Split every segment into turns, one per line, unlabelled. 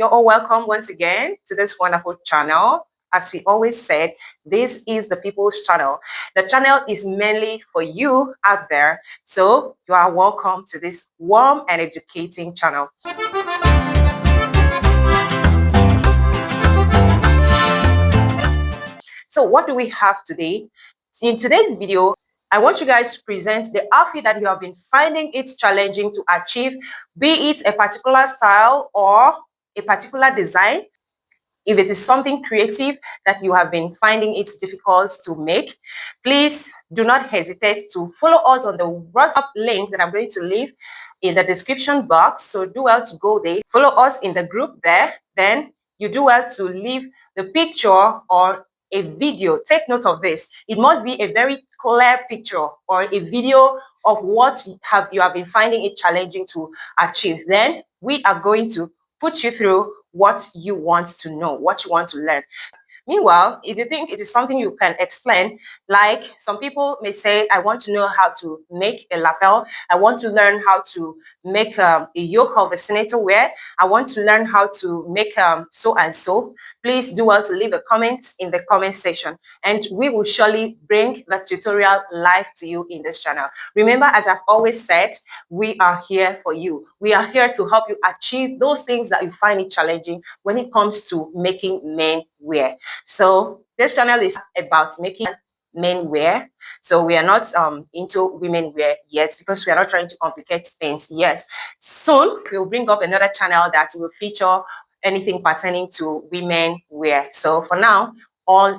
You're all welcome once again to this wonderful channel. As we always said, this is the People's Channel. The channel is mainly for you out there. So you are welcome to this warm and educating channel. So what do we have today? In today's video, I want you guys to present the outfit that you have been finding it challenging to achieve, be it a particular style or a particular design. If it is something creative that you have been finding it difficult to make, please do not hesitate to follow us on the WhatsApp link that I'm going to leave in the description box. So do well to go there, follow us in the group there. Then you do well to leave the picture or a video. Take note of this. It must be a very clear picture or a video of what you have been finding it challenging to achieve. Then we are going to put you through what you want to know, what you want to learn. Meanwhile, if you think it is something you can explain, like some people may say, I want to know how to make a lapel. I want to learn how to make a yoke of a senator wear. I want to learn how to make so and so. Please do well to leave a comment in the comment section, and we will surely bring the tutorial live to you in this channel. Remember, as I've always said, we are here for you. We are here to help you achieve those things that you find it challenging when it comes to making men wear. So this channel is about making men wear. So we are not into women wear yet, because we are not trying to complicate things. Yes, soon we'll bring up another channel that will feature anything pertaining to women wear. So for now,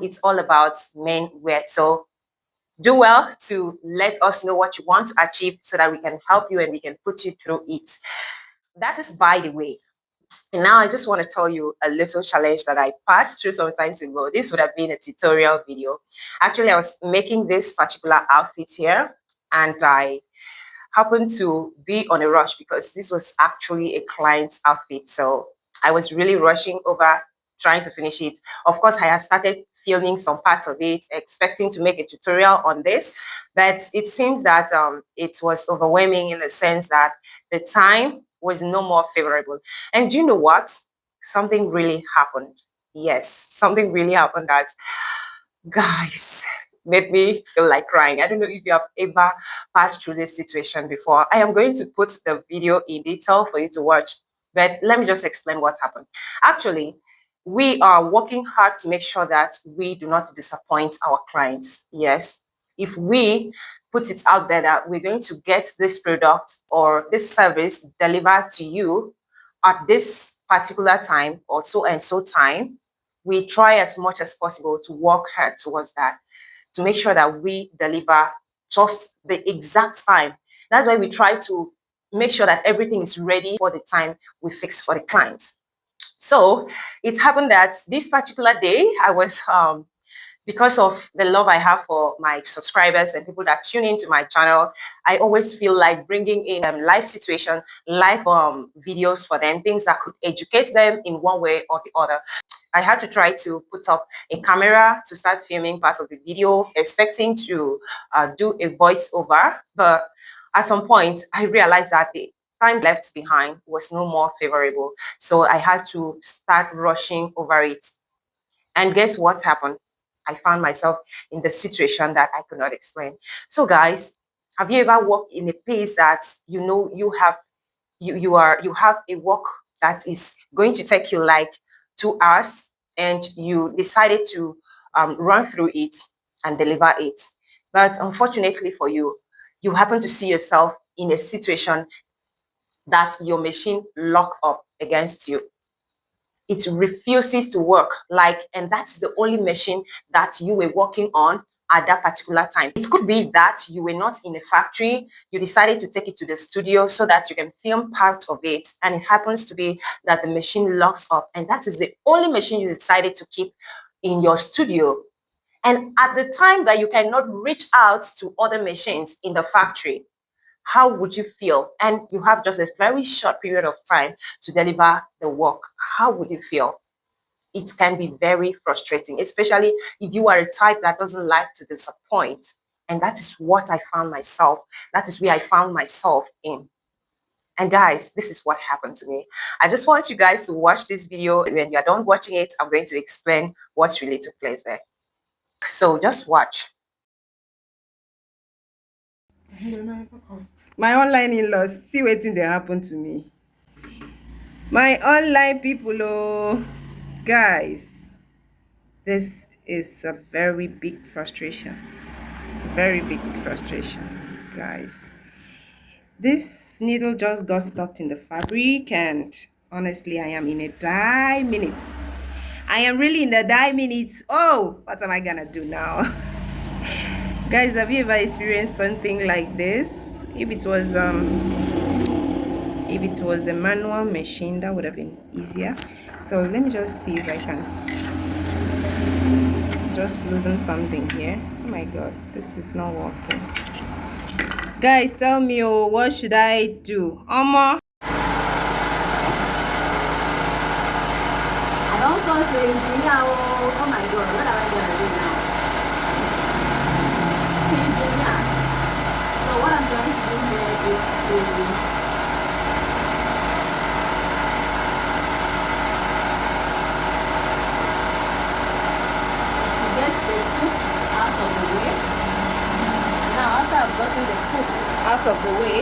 it's all about men wear. So do well to let us know what you want to achieve so that we can help you and we can put you through it. That is by the way. And now I just want to tell you a little challenge that I passed through some time ago. This would have been a tutorial video. Actually, I was making this particular outfit here, and I happened to be on a rush because this was actually a client's outfit. So I was really rushing over trying to finish it. Of course, I had started filming some parts of it, expecting to make a tutorial on this, but it seems that it was overwhelming in the sense that the time was no more favorable. And you know what? Something really happened. Yes, something really happened that, guys, made me feel like crying. I don't know if you have ever passed through this situation before. I am going to put the video in detail for you to watch, but let me just explain what happened. Actually, we are working hard to make sure that we do not disappoint our clients. Yes, if we put it out there that we're going to get this product or this service delivered to you at this particular time or so and so time, we try as much as possible to work hard towards that, to make sure that we deliver just the exact time. That's why we try to make sure that everything is ready for the time we fix for the client. So it happened that this particular day, I was because of the love I have for my subscribers and people that tune into my channel, I always feel like bringing in live situation, live videos for them, things that could educate them in one way or the other. I had to try to put up a camera to start filming parts of the video, expecting to do a voiceover. But at some point, I realized that the time left behind was no more favorable. So I had to start rushing over it. And guess what happened? I found myself in the situation that I could not explain. So guys, have you ever worked in a place that you know you have a work that is going to take you like 2 hours, and you decided to run through it and deliver it, but unfortunately for you, you happen to see yourself in a situation that your machine lock up against you. It refuses to work, and that's the only machine that you were working on at that particular time. It could be that you were not in a factory, you decided to take it to the studio so that you can film part of it, and it happens to be that the machine locks up, and that is the only machine you decided to keep in your studio. And at the time that you cannot reach out to other machines in the factory, how would you feel? And you have just a very short period of time to deliver the work. How would you feel? It can be very frustrating, especially if you are a type that doesn't like to disappoint. And that is what I found myself. That is where I found myself in. And guys, this is what happened to me. I just want you guys to watch this video. When you're done watching it, I'm going to explain what really took place there. So just watch.
My online in-laws, see wetin dey happen to me. My online people, oh, guys, this is a very big frustration. Very big frustration, guys. This needle just got stuck in the fabric, and honestly, I am in a die minute. I am really in a die minute. Oh, what am I gonna do now? Guys, have you ever experienced something like this? If it was a manual machine, that would have been easier. So let me just see if I can just loosen something here. Oh my god, this is not working. Guys, tell me, oh, what should I do? Omo, I don't talk to engineer. Oh my god, what am I gonna do now? Engineer. So what I'm trying to do here is to get the foot out of the way. Now, after I've gotten the foot out of the way,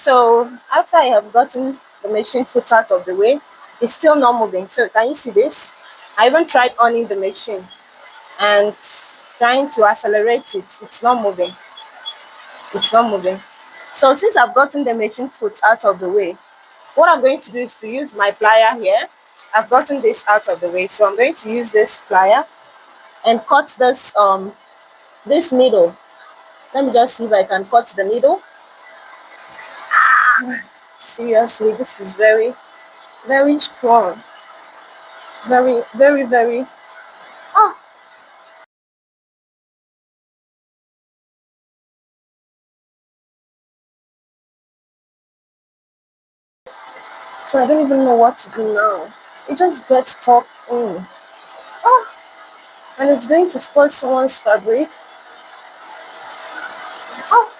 So after I have gotten the machine foot out of the way, it's still not moving. So can you see this? I even tried owning the machine and trying to accelerate it. It's not moving. It's not moving. So since I've gotten the machine foot out of the way, what I'm going to do is to use my plier here. I've gotten this out of the way, so I'm going to use this plier and cut this needle. Let me just see if I can cut the needle. Seriously, this is very, very strong. Very, very, very. Oh, so I don't even know what to do now. It just gets tucked in. Oh, and it's going to spoil someone's fabric. Oh,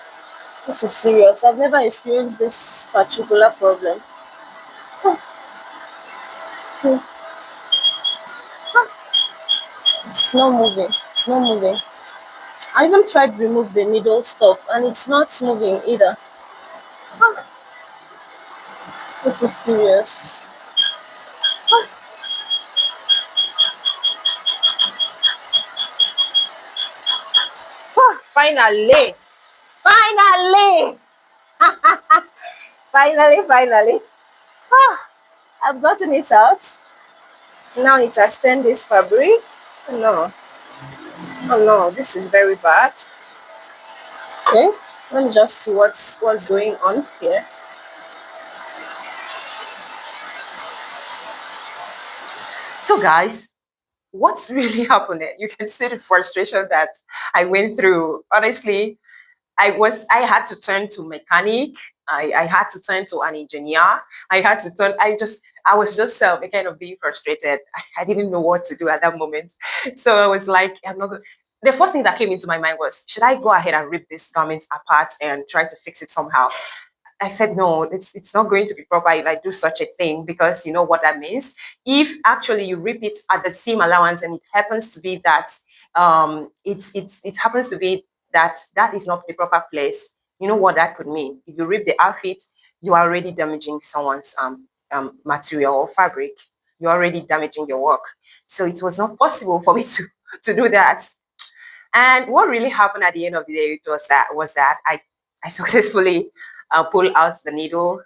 this is serious. I've never experienced this particular problem. Oh, hmm. It's not moving. It's not moving. I even tried to remove the needle stuff and it's not moving either. Oh, this is serious. Oh, oh, finally! Finally! Finally! Oh, I've gotten it out. Now it has turned this fabric. No. Oh no, this is very bad. Okay, let me just see what's going on here. So guys, what's really happened there? You can see the frustration that I went through. Honestly, I had to turn to mechanic. I had to turn to an engineer. I was just kind of being frustrated. I didn't know what to do at that moment. So I was like, I'm not going. The first thing that came into my mind was, should I go ahead and rip this garment apart and try to fix it somehow? I said, no, it's not going to be proper if I do such a thing, because you know what that means. If actually you rip it at the seam allowance and it happens to be that it happens to be that that is not the proper place, you know what that could mean. If you rip the outfit, you are already damaging someone's material or fabric. You're already damaging your work. So it was not possible for me to do that. And what really happened at the end of the day was that I successfully pulled out the needle.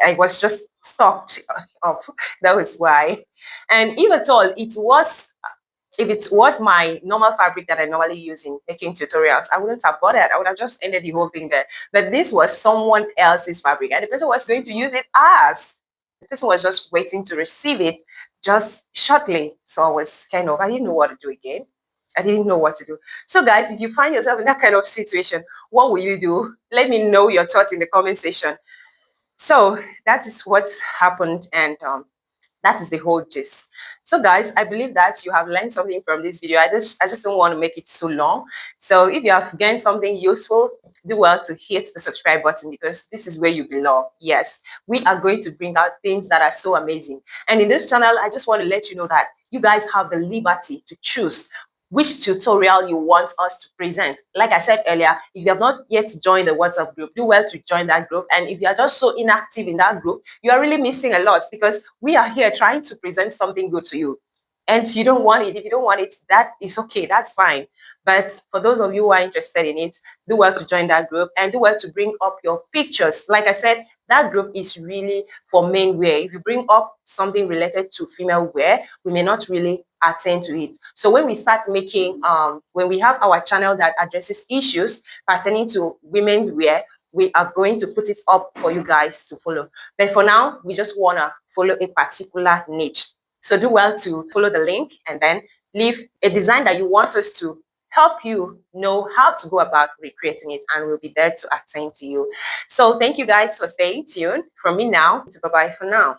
I was just stuck up. That was why. And if at all if it was my normal fabric that I normally use in making tutorials, I wouldn't have bothered. I would have just ended the whole thing there. But this was someone else's fabric, and the person was going to use it as. The person was just waiting to receive it just shortly. So I didn't know what to do again. I didn't know what to do. So guys, if you find yourself in that kind of situation, what will you do? Let me know your thoughts in the comment section. So that is what's happened, and That is the whole gist. So guys, I believe that you have learned something from this video. I just don't want to make it so long. So if you have gained something useful, do well to hit the subscribe button, because this is where you belong. Yes, we are going to bring out things that are so amazing. And in this channel, I just want to let you know that you guys have the liberty to choose which tutorial you want us to present. Like I said earlier, if you have not yet joined the WhatsApp group, do well to join that group. And if you are just so inactive in that group, you are really missing a lot, because we are here trying to present something good to you. And you don't want it. If you don't want it, that is okay. That's fine. But for those of you who are interested in it, do well to join that group and do well to bring up your pictures. Like I said, that group is really for men wear. If you bring up something related to female wear, we may not really attend to it. So when we start making, when we have our channel that addresses issues pertaining to women's wear, we are going to put it up for you guys to follow. But for now, we just want to follow a particular niche. So do well to follow the link and then leave a design that you want us to help you know how to go about recreating it, and we'll be there to attend to you. So thank you guys for staying tuned. From me now, it's bye-bye for now.